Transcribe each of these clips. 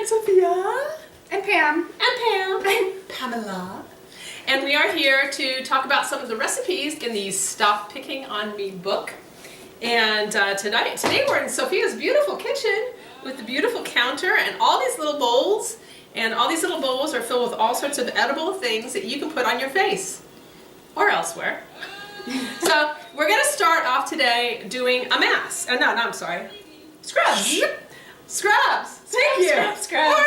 and Sophia. And Pam. And Pam. And Pamela. And we are here to talk about some of the recipes in the Stop Picking on Me book. And today we're in Sophia's beautiful kitchen with the beautiful counter and all these little bowls. And all these little bowls are filled with all sorts of edible things that you can put on your face or elsewhere. So we're going to start off today doing a mask. I'm sorry. Scrubs. Scrubs. Thank you. Scrubs.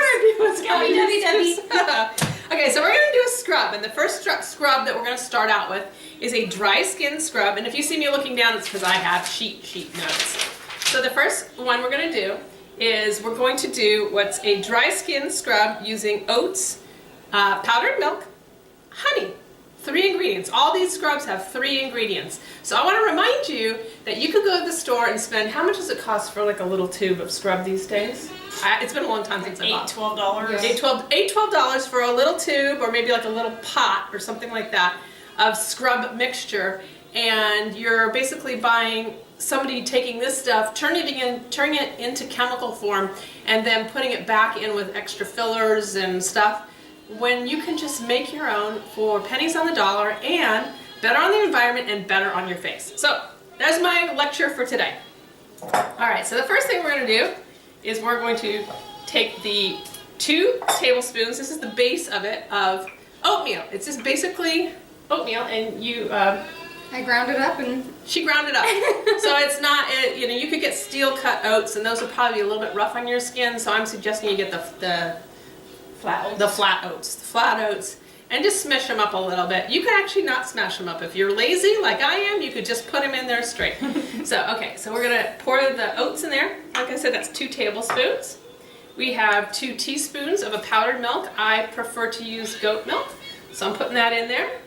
Okay, so we're going to do a scrub, and the first scrub that we're going to start out with is a dry skin scrub. And if you see me looking down, it's because I have sheet notes. So the first one we're going to do is we're going to do what's a dry skin scrub using oats, powdered milk, honey. 3 ingredients. All these scrubs have 3 ingredients. So I want to remind you that you could go to the store and spend, how much does it cost for like a little tube of scrub these days? It's been a long time since I bought. $12. $12 for a little tube, or maybe like a little pot or something like that of scrub mixture. And you're basically buying somebody taking this stuff, turning it into chemical form, and then putting it back in with extra fillers and stuff, when you can just make your own for pennies on the dollar and better on the environment and better on your face. So there's my lecture for today. Alright, so the first thing we're going to do is we're going to take the 2 tablespoons, this is the base of it, of oatmeal. It's just basically oatmeal, and I ground it up and... She ground it up. So it's not, you could get steel cut oats, and those are probably a little bit rough on your skin, so I'm suggesting you get the flat oats, and just smash them up a little bit. You can actually not smash them up. If you're lazy like I am, you could just put them in there straight. So we're gonna pour the oats in there. Like I said, that's 2 tablespoons. We have 2 teaspoons of a powdered milk. I prefer to use goat milk, so I'm putting that in there.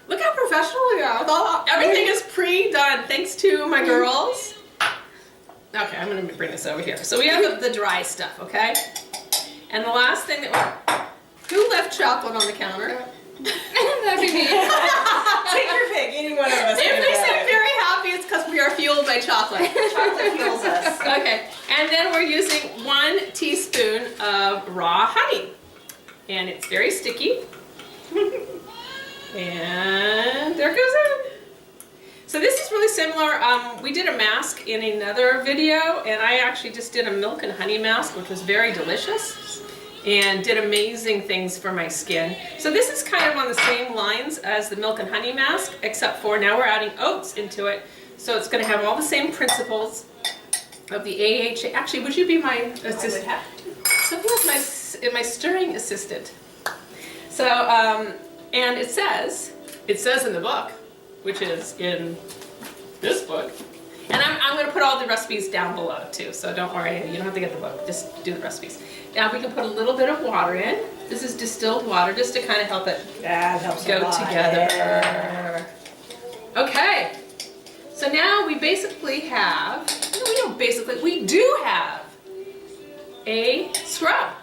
Look how professional we are. Everything is pre-done, thanks to my girls. Okay, I'm gonna bring this over here. So we have the dry stuff, okay? And the last thing who left chocolate on the counter? That'd be me. Take your pick, any one of us. If they seem very happy, it's because we are fueled by chocolate. Chocolate fuels us. Okay, and then we're using 1 teaspoon of raw honey. And it's very sticky. And there it goes in. So this is really similar. We did a mask in another video, and I actually just did a milk and honey mask, which was very delicious and did amazing things for my skin. So this is kind of on the same lines as the milk and honey mask, except for now we're adding oats into it. So it's going to have all the same principles of the AHA. Actually, would you be my assistant? I would have to. Sophia's my stirring assistant. So, and it says in the book, which is in this book. And I'm going to put all the recipes down below too, so don't worry, you don't have to get the book, just do the recipes. Now we can put a little bit of water in. This is distilled water, just to kind of help it go together. Yeah. Okay, so now we basically have, we do have a scrub,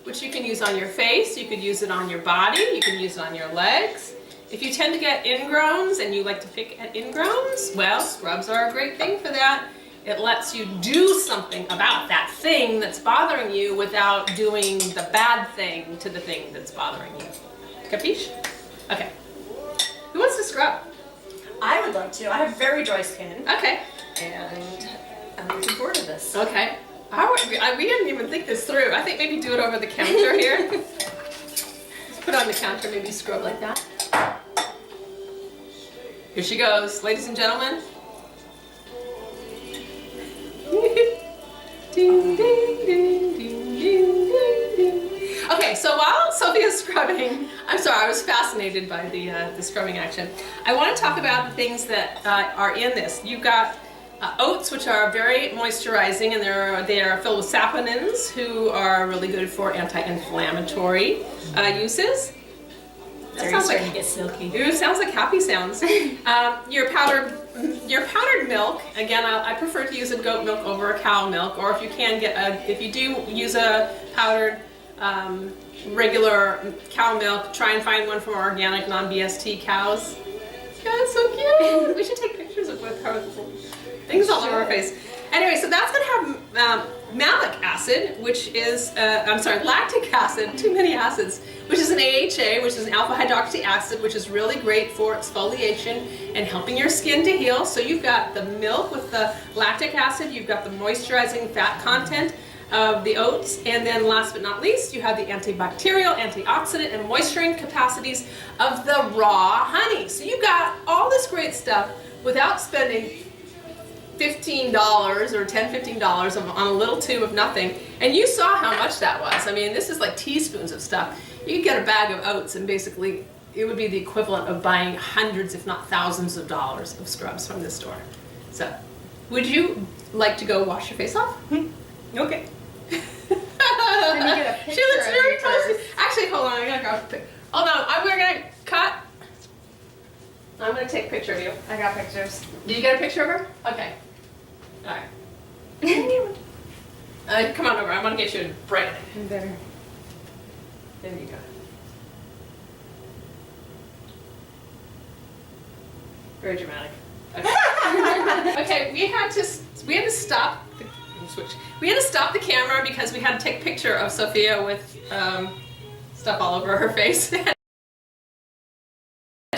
which you can use on your face, you could use it on your body, you can use it on your legs. If you tend to get ingrowns and you like to pick at ingrowns, well, scrubs are a great thing for that. It lets you do something about that thing that's bothering you without doing the bad thing to the thing that's bothering you. Capiche? Okay. Who wants to scrub? I would like to. I have very dry skin. Okay. And I'm looking forward to this. Okay. We didn't even think this through. I think maybe do it over the counter here. Just put it on the counter, maybe scrub like that. Here she goes, ladies and gentlemen. Ding, ding, ding, ding, ding, ding, ding. Okay, so while Sophia's scrubbing, I'm sorry, I was fascinated by the scrubbing action. I want to talk about the things that are in this. You've got oats, which are very moisturizing, and they are filled with saponins, who are really good for anti-inflammatory uses. That sounds like to get silky. It sounds like happy sounds. Your powdered milk. Again, I prefer to use a goat milk over a cow milk, or if you can if you do use a powdered regular cow milk, try and find one from organic, non-BST cows. God, it's so cute. We should take pictures of with her things all over her face. Anyway, so that's gonna have malic acid, which is, lactic acid, too many acids, which is an AHA, which is an alpha hydroxy acid, which is really great for exfoliation and helping your skin to heal. So you've got the milk with the lactic acid, you've got the moisturizing fat content of the oats, and then last but not least, you have the antibacterial, antioxidant, and moisturizing capacities of the raw honey. So you got all this great stuff without spending $15 or $10-15 on a little tube of nothing. And you saw how much that was. I mean, this is like teaspoons of stuff. You could get a bag of oats and basically it would be the equivalent of buying hundreds, if not thousands of dollars of scrubs from this store. So, would you like to go wash your face off? Okay. Let me get a picture She looks of very you close. first. Actually, hold on, I gotta grab a pic. Hold on, I'm gonna cut. I'm gonna take a picture of you. I got pictures. Did you get a picture of her? Okay. Alright. Come on over, I wanna get you bright. I'm better. There you go. Very dramatic. Okay. Okay, we had to stop. We had to stop the camera because we had to take a picture of Sofia with stuff all over her face.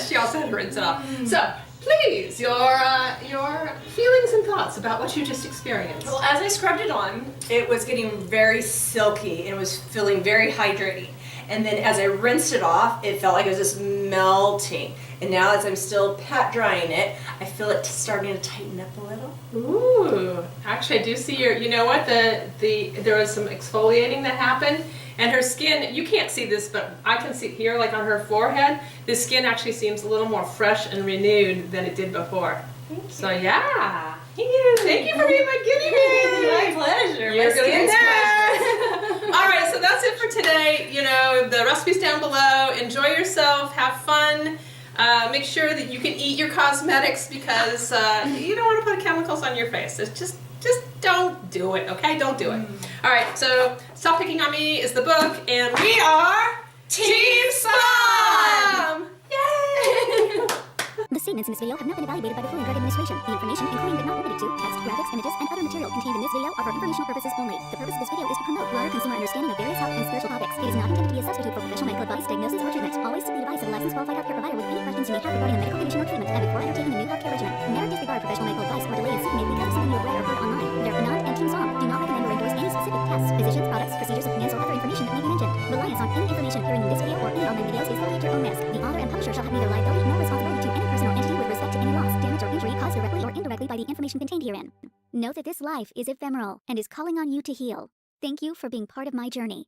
She also had to rinse it off. So, please, your feelings and thoughts about what you just experienced. Well, as I scrubbed it on, it was getting very silky and it was feeling very hydrating. And then as I rinsed it off, it felt like it was just melting. And now as I'm still pat drying it, I feel it starting to tighten up a little. Ooh, actually I do see you know what, there was some exfoliating that happened, and her skin, you can't see this, but I can see here, like on her forehead, the skin actually seems a little more fresh and renewed than it did before. Thank you. So yeah. Thank you for being my guinea pig. My pleasure. You're My gonna skin's be next. All right, so that's it for today. You know, the recipe's down below. Enjoy yourself. Have fun. Make sure that you can eat your cosmetics because you don't want to put chemicals on your face. It's just don't do it, okay? Don't do it. All right, so Stop Picking on Me is the book, and we are Team SPOM! Yay! The statements in this video have not been evaluated by the Food and Drug Administration. The information, including but not limited to text, graphics, images, and other material contained in this video are for informational purposes only. The purpose of this video is to promote broader consumer understanding of various health and spiritual topics. It is not intended to be a substitute for professional medical advice, diagnosis, or treatment. Always seek the advice of a licensed qualified healthcare provider with any questions you may have regarding a medical condition or treatment and before undertaking a new healthcare regimen. Never disregard professional medical advice or delay in seeking it because of something you have read or heard online. Their Anand and Team SPOM do not recommend or endorse any specific tests, physicians, products, procedures, opinions, or other information that may be mentioned. Reliance on any information appearing in this video or any online videos is solely at your own risk. The author and publisher shall have neither liability nor responsibility to any person or entity with respect to any loss, damage, or injury caused directly or indirectly by the information contained herein. Know that this life is ephemeral and is calling on you to heal. Thank you for being part of my journey.